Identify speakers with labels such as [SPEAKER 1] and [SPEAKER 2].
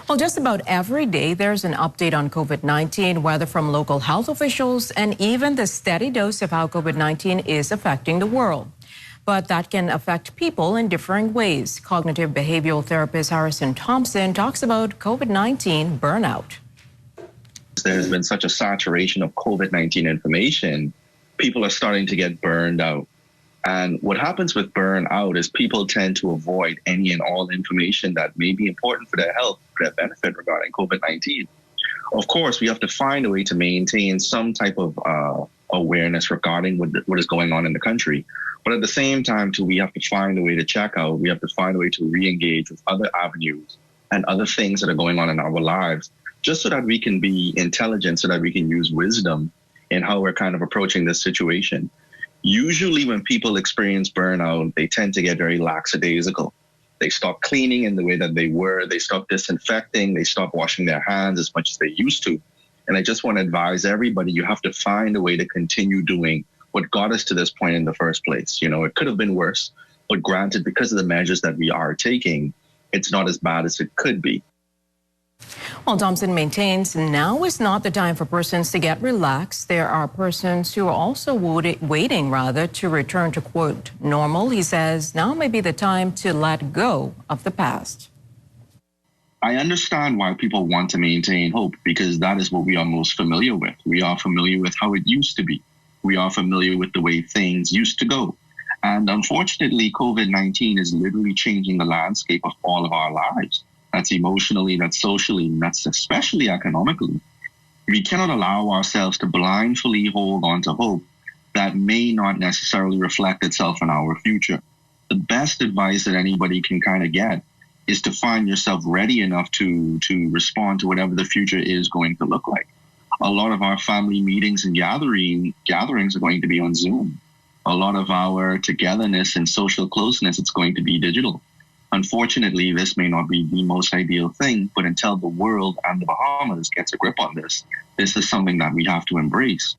[SPEAKER 1] Well, just about every day, there's an update on COVID-19, whether from local health officials and even the steady dose of how COVID-19 is affecting the world. But that can affect people in differing ways. Cognitive behavioral therapist Harrison Thompson talks about COVID-19 burnout.
[SPEAKER 2] There's been such a saturation of COVID-19 information, people are starting to get burned out. And what happens with burnout is people tend to avoid any and all information that may be important for their health, for their benefit regarding COVID-19. Of course, we have to find a way to maintain some type of awareness regarding what is going on in the country. But at the same time, too, we have to find a way to check out. We have to find a way to re-engage with other avenues and other things that are going on in our lives, just so that we can be intelligent, so that we can use wisdom in how we're kind of approaching this situation. Usually when people experience burnout, they tend to get very lackadaisical. They stop cleaning in the way that they were. They stop disinfecting. They stop washing their hands as much as they used to. And I just want to advise everybody, you have to find a way to continue doing what got us to this point in the first place. You know, it could have been worse, but granted, because of the measures that we are taking, it's not as bad as it could be.
[SPEAKER 1] Well, Thompson maintains now is not the time for persons to get relaxed. There are persons who are also waiting to return to, quote, normal. He says now may be the time to let go of the past.
[SPEAKER 2] I understand why people want to maintain hope, because that is what we are most familiar with. We are familiar with how it used to be. We are familiar with the way things used to go. And unfortunately, COVID-19 is literally changing the landscape of all of our lives. That's emotionally, that's socially, and that's especially economically. We cannot allow ourselves to blindly hold on to hope that may not necessarily reflect itself in our future. The best advice that anybody can kind of get is to find yourself ready enough to respond to whatever the future is going to look like. A lot of our family meetings and gatherings are going to be on Zoom. A lot of our togetherness and social closeness, it's going to be digital. Unfortunately, this may not be the most ideal thing, but until the world and the Bahamas gets a grip on this, this is something that we have to embrace.